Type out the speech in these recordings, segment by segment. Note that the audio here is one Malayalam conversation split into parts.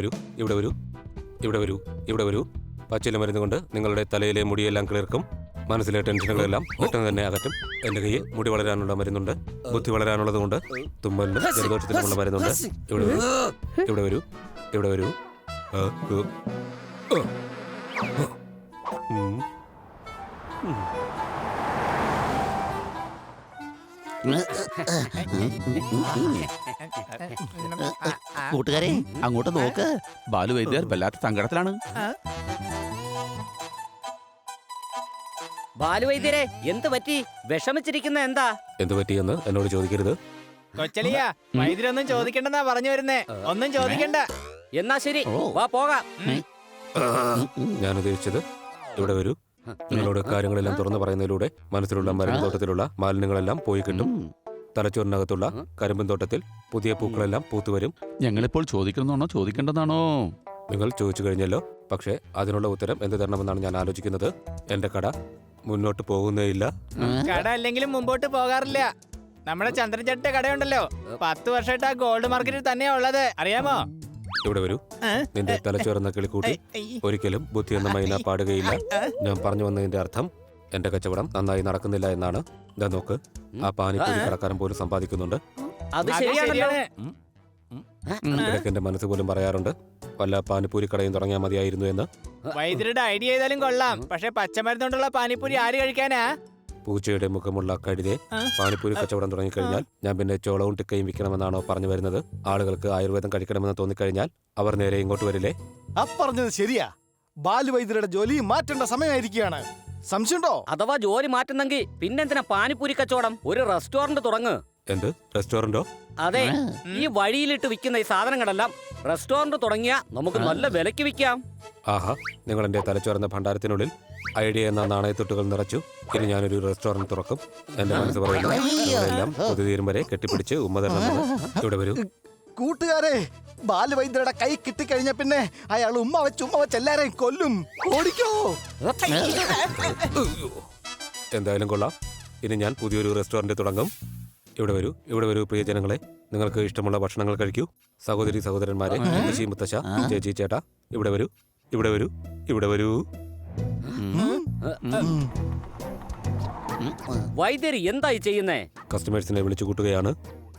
വരൂ, ഇവിടെ വരൂ, ഇവിടെ വരൂ, ഇവിടെ വരൂ. പച്ചില മരുന്ന് കൊണ്ട് നിങ്ങളുടെ തലയിലെ മുടിയെല്ലാം കിളിർക്കും. മനസ്സിലെ ടെൻഷനുകളെല്ലാം പെട്ടെന്ന് തന്നെ അകറ്റും. എന്റെ കയ്യിൽ മുടി വളരാനുള്ള മരുന്നുണ്ട്, ബുദ്ധി വളരാനുള്ളത് കൊണ്ട്, തുമ്മലിനും ജലദോഷത്തിനുമുള്ള മരുന്നുണ്ട്. ഇവിടെ വരൂ, ഇവിടെ വരൂ, ഇവിടെ വരൂ. കൂട്ടുകാരെ അങ്ങോട്ട് നോക്ക്, ബാലു വൈദ്യർ വല്ലാത്ത സങ്കടത്തിലാണ്. ബാലുവൈദ്യരെ എന്ത് പറ്റി? വിഷമിച്ചിരിക്കുന്ന എന്താ? എന്ത് പറ്റിയെന്ന് എന്നോട് ചോദിക്കരുത്. കൊച്ചലിയ, വൈദ്യരൊന്നും ചോദിക്കണ്ടെന്നാ പറഞ്ഞു വരുന്നേ. ഒന്നും ചോദിക്കണ്ട. എന്നാ ശരി, വാ പോകാം. ഞാൻ ഉദ്ദേശിച്ചത് ഇവിടെ വരൂ. നിങ്ങളോട് കാര്യങ്ങളെല്ലാം തുറന്നു പറയുന്നതിലൂടെ മനസ്സിലുള്ള മരുന്ന് തോട്ടത്തിലുള്ള മാലിന്യങ്ങളെല്ലാം പോയി കിട്ടും. തലച്ചോറിനകത്തുള്ള കരിമ്പൻ തോട്ടത്തിൽ പുതിയ പൂക്കളെല്ലാം പൂത്തുവരും. ഞങ്ങളിപ്പോൾ ചോദിക്കണമെന്നാണോ ചോദിക്കേണ്ടതാണോ? നിങ്ങൾ ചോദിച്ചു കഴിഞ്ഞല്ലോ. പക്ഷേ അതിനുള്ള ഉത്തരം എന്ത് തരണമെന്നാണ് ഞാൻ ആലോചിക്കുന്നത്. എന്റെ കട മുന്നോട്ട് പോകുന്നേയില്ല. കട അല്ലെങ്കിലും മുമ്പോട്ട് പോകാറില്ല. നമ്മുടെ ചന്ദ്രചട്ട കടയുണ്ടല്ലോ, 10 വർഷമായിട്ട് ആ ഗോൾഡ് മാർക്കറ്റിൽ തന്നെയാ ഉള്ളത്, അറിയാമോ? ഇവിടെ വരൂ. നിന്റെ തലച്ചോറെന്ന കിളിക്കൂട്ടി ഒരിക്കലും ബുദ്ധി എന്ന മൈന പാടുകയില്ല. ഞാൻ പറഞ്ഞു വന്നതിന്റെ അർത്ഥം എന്റെ കച്ചവടം നന്നായി നടക്കുന്നില്ല എന്നാണ്. ഇതാ നോക്ക്, ആ പാനിപ്പൂരി കടക്കാരൻ പോലും സമ്പാദിക്കുന്നുണ്ട്. അത് ശരിയാണ്. ഇടയ്ക്ക് എന്റെ മനസ്സ് പോലും പറയാറുണ്ട്, വല്ല പാനിപ്പൂരി കടയും തുടങ്ങിയാൽ മതിയായിരുന്നു എന്ന്. വൈദ്യരുടെ ഐഡിയ ചെയ്താലും കൊള്ളാം, പക്ഷെ പച്ചമരുന്നുകൊണ്ടുള്ള പാനിപ്പൂരി ആര് കഴിക്കാനാ? പൂച്ചയുടെ മുഖമുള്ള കഴുതെ പാനിപ്പൂരി കച്ചവടം തുടങ്ങിക്കഴിഞ്ഞാൽ ഞാൻ പിന്നെ ചോളവും ടിക്കയും വിൽക്കണമെന്നാണോ പറഞ്ഞു വരുന്നത്? ആളുകൾക്ക് ആയുർവേദം കഴിക്കണമെന്ന് തോന്നിക്കഴിഞ്ഞാൽ അവർ നേരെ ഇങ്ങോട്ട് വരില്ലേ? പറഞ്ഞത് ശരിയാ. ബാലുവൈദ്യരുടെ ജോലി മാറ്റേണ്ട സമയമായിരിക്കുകയാണ്. സംശയമുണ്ടോ? അഥവാ ജോലി മാറ്റുന്നെങ്കിൽ പിന്നെന്തിനാ പാനിപ്പൂരി കച്ചവടം? ഒരു റെസ്റ്റോറന്റ് തുടങ്ങ്. എന്ത് റെസ്റ്റോറന്റോ? അതെ, ഈ വഴിയിലിട്ട് വിൽക്കുന്ന ഈ സാധനങ്ങളെല്ലാം റെസ്റ്റോറന്റ് തുടങ്ങിയാ നമുക്ക് നല്ല വിലക്ക് വിൽക്കാം. ആഹാ, നിങ്ങൾ എന്റെ തലച്ചോറുന്ന ഭണ്ഡാരത്തിനുള്ളിൽ ഐഡിയ എന്ന നാണയത്തൊട്ടുകൾ നിറച്ചു. ഇനി ഞാനൊരു റെസ്റ്റോറന്റ് തുറക്കും. എന്റെ മനസ്സ് പറയുന്നു, നിങ്ങളെല്ലാം പൊതുതീരും വരെ കെട്ടിപ്പിടിച്ച് ഉമ്മതരണം. ഇവിടെ വരൂ കൂട്ടുകാരെ, ബാലുവൈദ്യരുടെ കൈ കിട്ടിക്കഴിഞ്ഞ പിന്നെ അയാൾ ഉമ്മ വെച്ച് എല്ലാരെയും കൊല്ലും. ഓടിക്കോ. എന്തായാലും കൊള്ളാം. ഇനി ഞാൻ പുതിയൊരു റെസ്റ്റോറന്റ് തുടങ്ങും. ഇവിടെ വരൂ, ഇവിടെ വരൂ പ്രിയജനങ്ങളെ. നിങ്ങൾക്ക് ഇഷ്ടമുള്ള ഭക്ഷണങ്ങൾ കഴിക്കൂ. സഹോദരി സഹോദരന്മാരെ, മുത്തശ്ശി മുത്തശ്ശ, ചേച്ചി ചേട്ടാ, ഇവിടെ വരൂ, ഇവിടെ വരൂ, ഇവിടെ വരൂ. വൈദ്യര് എന്തായി ചെയ്യുന്നേ? കസ്റ്റമേഴ്സിനെ വിളിച്ചു കൂട്ടുകയാണ്.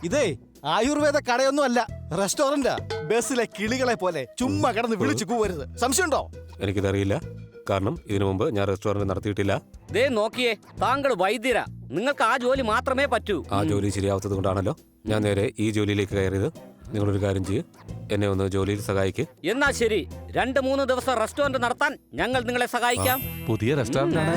ഇതേ ആയുർവേദ കടയൊന്നും അല്ല, റെസ്റ്റോറന്റാ. ബസ്സിലെ കിളികളെ പോലെ ചുമ്മാ കിടന്ന് വിളിച്ചു കൂവരുത്. സംശയമുണ്ടോ? എനിക്കിതറിയില്ല, കാരണം ഇതിനു മുമ്പ് ഞാൻ റെസ്റ്റോറന്റ് നടത്തിയിട്ടില്ല. ദേ നോക്കിയേ, താങ്കൾ വൈദ്യരാ, നിങ്ങൾക്ക് ആ ജോലി മാത്രമേ പറ്റൂ. ആ ജോലി ശരിയാവാത്തത് കൊണ്ടാണല്ലോ ഞാൻ നേരെ ഈ ജോലിയിലേക്ക് കയറിയത്. നിങ്ങളൊരു കാര്യം ചെയ്യ്, എന്നെ ഒന്ന് ജോലിയിൽ സഹായിക്ക്. എന്നാ ശരി, 2-3 ദിവസം റെസ്റ്റോറന്റ് നടത്താൻ ഞങ്ങൾ നിങ്ങളെ സഹായിക്കാം. പുതിയ റെസ്റ്റോറന്റ് ആണ്.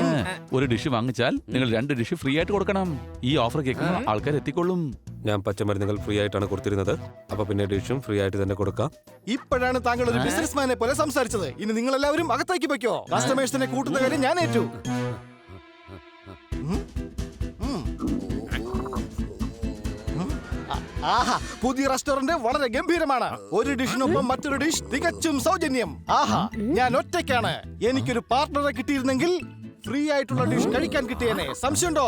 ഒരു ഡിഷ് വാങ്ങിച്ചാൽ നിങ്ങൾ 2 ഡിഷ് ഫ്രീ ആയിട്ട് കൊടുക്കണം. ഈ ഓഫർ കേൾക്കുമ്പോൾ ആൾക്കാർ എത്തിക്കൊള്ളും. ഞാൻ പച്ചമരുന്നുകൾ ഫ്രീ ആയിട്ടാണ് കൊടുത്തിരുന്നത്. അപ്പൊ പിന്നെ ഡിഷും ഫ്രീ ആയിട്ട് തന്നെ കൊടുക്കാം. ഇപ്പോഴാണ് താങ്കൾ ഒരു ബിസിനസ്മാനെ പോലെ സംസാരിച്ചത്. ഇനി നിങ്ങൾ എല്ലാവരും അകത്തേക്ക് വെക്കോ. കസ്റ്റമേഴ്സിനെ കൂട്ടുന്ന കാര്യം ഞാൻ ഏറ്റു. ആഹാ, പുതിയ റെസ്റ്റോറന്റ് വളരെ ഗംഭീരമാണ്. ഒരു ഡിഷിനൊപ്പം മറ്റൊരു ഡിഷ് തികച്ചും സൗജന്യം. ആഹാ, ഞാൻ ഒറ്റയ്ക്കാണ്. എനിക്കൊരു പാർട്ണറെ കിട്ടിയിരുന്നെങ്കിൽ ഫ്രീ ആയിട്ടുള്ള ഡിഷ് കഴിക്കാൻ കിട്ടിയേനെ. സംശയമുണ്ടോ?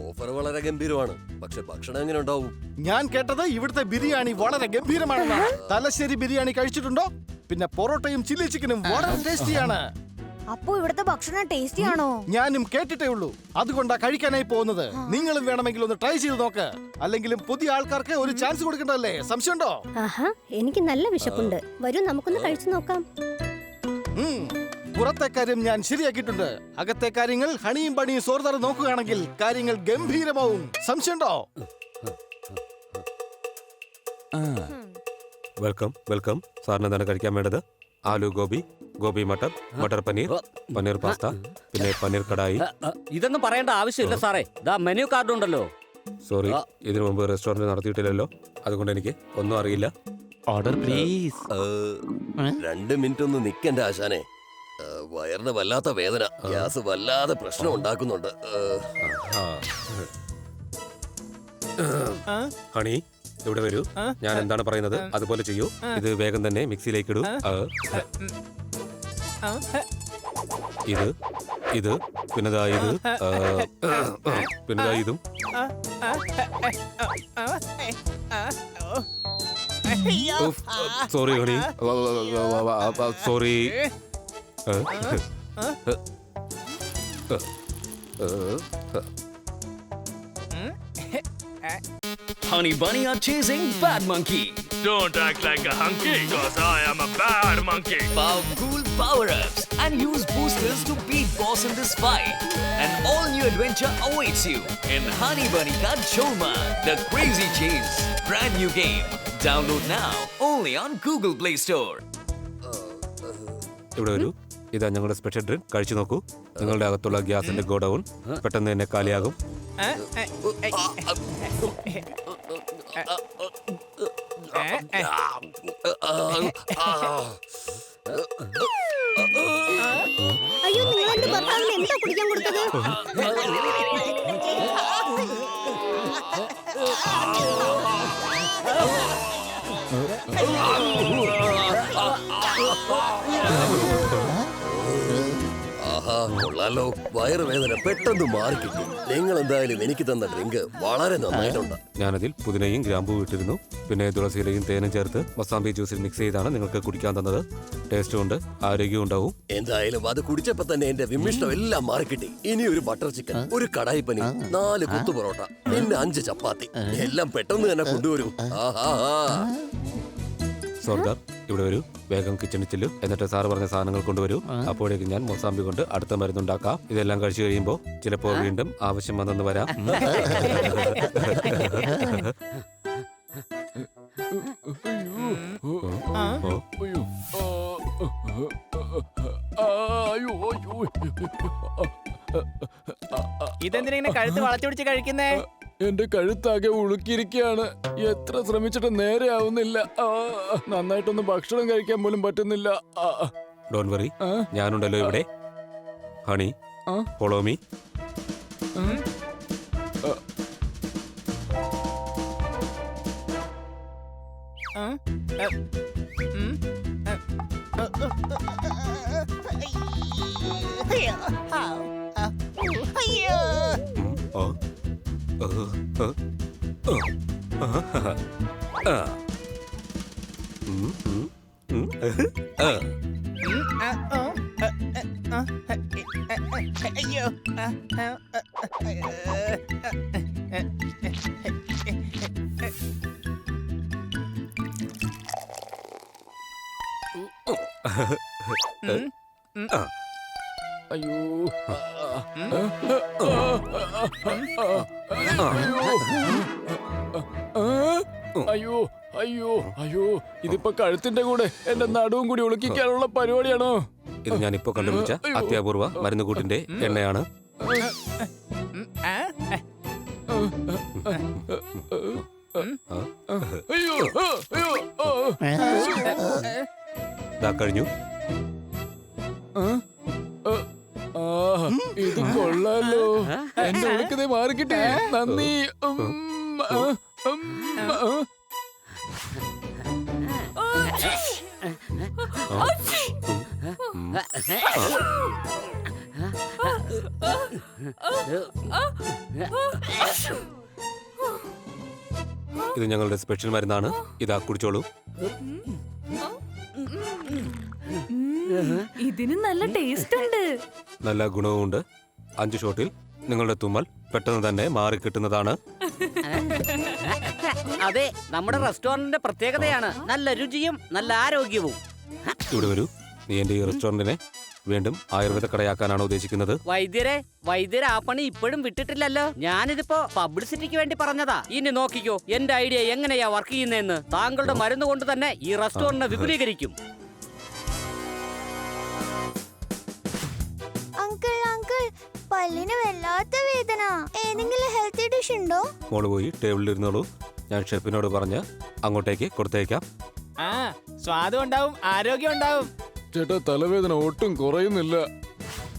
ഓഫർ വളരെ ഗംഭീരമാണ്, പക്ഷെ ഭക്ഷണം എങ്ങനെ ഉണ്ടാവും? ഞാൻ കേട്ടത് ഇവിടുത്തെ ബിരിയാണി വളരെ ഗംഭീരമാണെന്നാണ്. തലശ്ശേരി ബിരിയാണി കഴിച്ചിട്ടുണ്ടോ? പിന്നെ പൊറോട്ടയും ചില്ലി ചിക്കനും വളരെ ടേസ്റ്റിയാണ്. അപ്പോ ഇവിടുത്തെ ഭക്ഷണം ടേസ്റ്റി ആണോ? ഞാനും കേട്ടിട്ടേ ഉള്ളൂ, അതുകൊണ്ടാ കഴിക്കാനായി പോകുന്നത്. നിങ്ങളും വേണമെങ്കിൽ ഒന്ന് ട്രൈ ചെയ്ത് നോക്ക്. അല്ലെങ്കിലും പുതിയ ആൾക്കാർക്ക് ഒരു ചാൻസ് കൊടുക്കണ്ടല്ലേ? സംശയമുണ്ടോ? ആഹാ, എനിക്ക് നല്ല വിശപ്പുണ്ട്. വരൂ, നമുക്കൊന്ന് കഴിച്ചു നോക്കാം. പുറത്തെ കാര്യം ഞാൻ ശരിയാക്കിയിട്ടുണ്ട്. അകത്തെ കാര്യങ്ങൾ ഹണിയും പണിയും സോർദാർ നോക്കുകയാണെങ്കിൽ കാര്യങ്ങൾ ഗംഭീരമാവും. സംശയമുണ്ടോ? Welcome welcome. സാറിന് എന്താണ് കഴിക്കാൻ വേണ്ടത്? ആലു ഗോബി, ഗോബി മട്ടർ, മട്ടർ പനീർ, പനീർ പാസ്ത, പിന്നെ പനീർ കടായി. ഇതൊന്നും പറയേണ്ട ആവശ്യമില്ല സാറേ, ദാ മെനു കാർഡ് ഉണ്ടല്ലോ. സോറി, ഇതിനു മുമ്പ് റെസ്റ്റോറന്റ് നടത്തിയിട്ടില്ലല്ലോ, അതുകൊണ്ട് എനിക്ക് ഒന്നും അറിയില്ല. Order please. 2 മിനിറ്റ് ഒന്ന് നിക്കണ്ട ആശാനെ. വയറിന് വല്ലാത്ത വേദന, ഗ്യാസ് വല്ലാതെ പ്രശ്നം ഉണ്ടാക്കുന്നുണ്ട്. ഹണി, ഇവിടെ വരൂ. ഞാൻ എന്താണ് പറയുന്നത് അതുപോലെ ചെയ്യൂ. ഇത് വേഗം തന്നെ മിക്സിയിലേക്ക് ഇടൂ. ഇത് ഇത് പിന്നെതാ ഇത് പിന്നെതാ ഇതും. Sorry honey, sorry. Honey Bunny are chasing Bad Monkey. Don't act like a hunky, cause I am a bad monkey. Powerful power-ups and use boosters to beat boss in this fight. An all-new adventure awaits you in Honey Bunny Ka Choma, The Crazy Chase. Brand new game. Download now only on Google Play Store. ഇവിടെ വരൂ. ഇതാ ഞങ്ങളുടെ സ്പെഷ്യൽ ഡ്രിങ്ക്, കഴിച്ചു നോക്കൂ. നിങ്ങളുടെ അകത്തുള്ള ഗ്യാസിന്റെ ഗോഡൌൺ പെട്ടെന്ന് തന്നെ കാലിയാകും. അയ്യോ, നിങ്ങൾ എന്റെ ഭർത്താവിന് എന്താ കുടിക്കാൻ കൊടുത്തത്? ആഹാ, കൊള്ളാലോ. വയറുവേദന പെട്ടെന്ന് മാറിക്കിട്ടും. നിങ്ങൾ എന്തായാലും എനിക്ക് തന്ന ഡ്രിങ്ക് വളരെ നന്നായിട്ടുണ്ട്. ഞാനതിൽ പുതിനയും ഗ്രാമ്പൂ ഇട്ടിരുന്നു. പിന്നെ തുളസിയിലയും തേനും ചേർത്ത് മസാമ്പി ജ്യൂസിൽ മിക്സ് ചെയ്താണ് നിങ്ങൾക്ക് കുടിക്കാൻ തന്നത്. ടേസ്റ്റും ഉണ്ട്, ആരോഗ്യവും ഉണ്ടാവും. എന്തായാലും അത് കുടിച്ചപ്പോ തന്നെ എന്റെ വിമിഷ്ടം എല്ലാം മാറിക്കിട്ടി. ഇനി ഒരു ബട്ടർ ചിക്കൻ, ഒരു കടായി പനീർ, 4 കുത്തു പൊറോട്ട, പിന്നെ 5 ചപ്പാത്തി. എല്ലാം പെട്ടെന്ന് തന്നെ കൊണ്ടുവരൂ. ആഹാ. സോൾഡർ, ഇവിടെ വരൂ. വേഗം കിച്ചണിൽ ചെല്ലു. എന്നിട്ട് സാറ് പറഞ്ഞ സാധനങ്ങൾ കൊണ്ടുവരൂ. അപ്പോഴേക്ക് ഞാൻ മൊസാമ്പി കൊണ്ട് അടുത്ത മരുന്നുണ്ടാക്കാം. ഇതെല്ലാം കഴിച്ചു കഴിയുമ്പോൾ ചിലപ്പോൾ വീണ്ടും ആവശ്യം വന്നെന്ന് വരാം. ഇതെന്തിനാ ഇങ്ങനെ കഴുത്ത് വളച്ചു പിടിച്ച് കഴിക്കുന്നേ? എന്റെ കഴുത്താകെ ഉളുക്കിയിരിക്കുകയാണ്. എത്ര ശ്രമിച്ചിട്ട് നേരെ ആവുന്നില്ല. നന്നായിട്ടൊന്നും ഭക്ഷണം കഴിക്കാൻ പോലും പറ്റുന്നില്ല. ഡോണ്ട് വറി, ഞാനുണ്ടല്ലോ ഇവിടെ. Honey, follow me. അയ്യോ. അയ്യോ, അയ്യോ, അയ്യോ, അയ്യോ, ഇതിപ്പോ കഴുത്തിന്റെ കൂടെ എന്റെ നടുവും കൂടി ഉളുക്കിക്കാനുള്ള പരിപാടിയാണോ? ഇത് ഞാനിപ്പോ കണ്ടുപിടിച്ച അത്യാപൂർവ മരുന്നുകൂട്ടിന്റെ എണ്ണയാണ്. അയ്യോ, അയ്യോ, ദാ കഴിഞ്ഞു. ഇത് കൊള്ളാലോ. എന്റെ ഉളുക്കതേ മാറിക്കിട്ടേ. നന്ദി. ഇത് ഞങ്ങളുടെ സ്പെഷ്യൽ മരുന്നാണ്. ഇതാ കുടിച്ചോളൂ. ഇതിന് നല്ല ടേസ്റ്റ് ഉണ്ട്. നല്ല ഗുണവും ഉണ്ട്. 5 ഷോട്ടിൽ നിങ്ങളുടെ തുമ്മൽ പെട്ടെന്ന് തന്നെ മാറിക്കിട്ടുന്നതാണ്. അതെ, നമ്മുടെ റെസ്റ്റോറന്റിന്റെ പ്രത്യേകതയാണ്. നല്ല രുചിയും നല്ല ആരോഗ്യവും. ഇവിടെ വരൂ. നീ എന്റെ ഈ റെസ്റ്റോറന്റിനെ വീണ്ടും ആയുർവേദ കടയാക്കാനാണോ ഉദ്ദേശിക്കുന്നത്? വൈദ്യരെ ആ പണി ഇപ്പോഴും വിട്ടിട്ടില്ലല്ലോ. ഞാനിതിപ്പോ പബ്ലിസിറ്റിക്ക് വേണ്ടി പറഞ്ഞതാ. ഇനി നോക്കിക്കോ എന്റെ ഐഡിയ എങ്ങനെയാ വർക്ക് ചെയ്യുന്നതെന്ന്. താങ്കളുടെ മരുന്ന് കൊണ്ട് തന്നെ ഈ റെസ്റ്റോറന്റിനെ വിപുലീകരിക്കും. പല്ലിന് വല്ലാത്ത വേദന. ഏതെങ്കിലും ഹെൽത്തി ഡിഷ് ഉണ്ടോ? മോള് പോയി ടേബിളിൽ ഇരുന്നോളൂ. ഞാൻ ഷെഫിനോട് പറഞ്ഞ് അങ്ങോട്ടേക്ക് കൊടുത്തേക്കാം. സ്വാദം ഉണ്ടാവും, ആരോഗ്യം ഉണ്ടാവും. ചേട്ടാ, തലവേദന ഒട്ടും കുറയുന്നില്ല.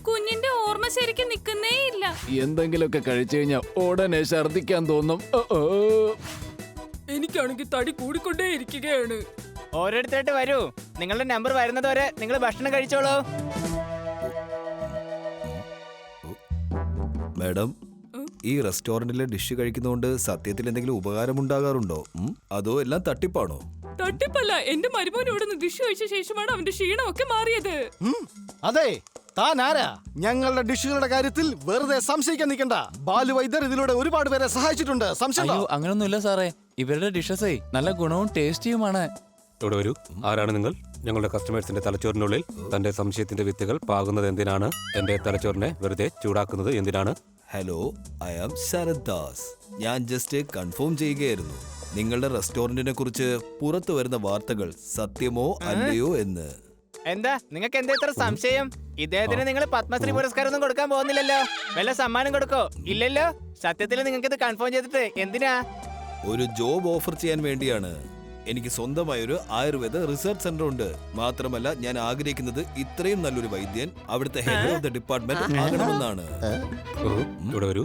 കുഞ്ഞിന്റെ ഓർമ്മ ശരിക്കും നിക്കുന്നേ ഇല്ല. എന്തെങ്കിലുമൊക്കെ കഴിച്ചു കഴിഞ്ഞാൽ ഉടനെ ഛർദിക്കാൻ തോന്നും. എനിക്കാണെങ്കിൽ തടി കൂടിക്കൊണ്ടേ ഇരിക്കുകയാണ്. ഓരോരുത്തരായിട്ട് വരൂ. നിങ്ങളുടെ നമ്പർ വരുന്നത് വരെ നിങ്ങൾ ഭക്ഷണം കഴിച്ചോളൂ. മാഡം, ഈ റെസ്റ്റോറന്റിലെ ഡിഷ് കഴിക്കുന്നതുകൊണ്ട് സത്യത്തിൽ എന്തെങ്കിലും ഉപകാരം ഉണ്ടാകാറുണ്ടോ? അതോ എല്ലാം തട്ടിപ്പാണോ? തട്ടിപ്പല്ല, എന്റെ മരുമോനോട് ഡിഷ് കഴിച്ച ശേഷമാണ് അവന്റെ ക്ഷീണമൊക്കെ മാറിയത്. അതെ, താൻ ആരാ? ഞങ്ങളുടെ ഡിഷുകളുടെ കാര്യത്തിൽ വെറുതെ സംശയിക്കാൻ നിൽക്കണ്ട. ബാലു വൈദ്യർ ഇതിലൂടെ ഒരുപാട് പേരെ സഹായിച്ചിട്ടുണ്ട്. സംശയം അയ്യോ അങ്ങനൊന്നുമില്ല സാറേ, ഇവരുടെ ഡിഷസേ നല്ല ഗുണവും ടേസ്റ്റിയുമാണ്. ഇവിടെ വരൂ. ആരാണ് നിങ്ങൾ? ഞങ്ങളുടെ കസ്റ്റമേഴ്സിന്റെ തലച്ചോറിനുള്ളിൽ തന്റെ സംശയത്തിന്റെ വിത്തുകൾ പാകുന്നത് എന്തിനാണ്? എന്റെ തലച്ചോറിനെ വെറുതെ ചൂടാക്കുന്നത് എന്തിനാണ്? Hello, I am Sharath Das. ഞാൻ ജസ്റ്റ് കൺഫേം ചെയ്യുകയായിരുന്നു നിങ്ങളുടെ റെസ്റ്റോറന്റിനെ കുറിച്ച് പുറത്തു വരുന്ന വാർത്തകൾ സത്യമോ അല്ലയോ എന്ന്. എന്താ നിങ്ങൾക്ക് എന്താ ഇത്ര സംശയം? ഇദ്ദേഹത്തിന് നിങ്ങൾ പത്മശ്രീ പുരസ്കാരം ഒന്നും കൊടുക്കാൻ പോകുന്നില്ലല്ലോ. വല്ല സമ്മാനം കൊടുക്കോ? ഇല്ലല്ലോ. സത്യത്തിൽ നിങ്ങൾക്ക് ഇത് കൺഫേം ചെയ്തിട്ട് എന്തിനാ? ഒരു ജോബ് ഓഫർ ചെയ്യാൻ വേണ്ടിയാണ്. എനിക്ക് സ്വന്തമായൊരു ആയുർവേദ റിസർച്ച് സെന്റർ ഉണ്ട്. മാത്രമല്ല ഞാൻ ആഗ്രഹിക്കുന്നത് ഇത്രയും നല്ലൊരു വൈദ്യൻ അവിടുത്തെ ഹെഡ് ഓഫ് ദ ഡിപ്പാർട്ട്മെന്റ് ആകണമെന്നാണ്. ഇവിടെ വരൂ.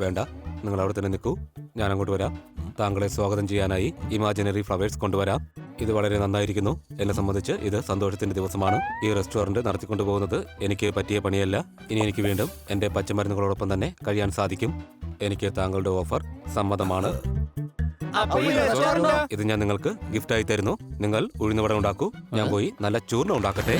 വേണ്ട, നിങ്ങൾ അവിടെ തന്നെ നിൽക്കൂ. ഞാൻ അങ്ങോട്ട് വരാം. താങ്കളെ സ്വാഗതം ചെയ്യാനായി ഇമാജിനറി ഫ്ലവേഴ്സ് കൊണ്ടുവരാം. ഇത് വളരെ നന്നായിരിക്കുന്നു. എന്നെ സംബന്ധിച്ച് ഇത് സന്തോഷത്തിന്റെ ദിവസമാണ്. ഈ റെസ്റ്റോറന്റ് നടത്തിക്കൊണ്ടു പോകുന്നത് എനിക്ക് പറ്റിയ പണിയല്ല. ഇനി എനിക്ക് വീണ്ടും എന്റെ പച്ചമരുന്നുകളോടൊപ്പം തന്നെ കഴിയാൻ സാധിക്കും. എനിക്ക് താങ്കളുടെ ഓഫർ സമ്മതമാണ്. ഇത് ഞാൻ നിങ്ങൾക്ക് ഗിഫ്റ്റായി തരുന്നു. നിങ്ങൾ ഉഴുന്നുവട ഉണ്ടാക്കൂ, ഞാൻ പോയി നല്ല ചൂർണ്ണ ഉണ്ടാക്കട്ടെ.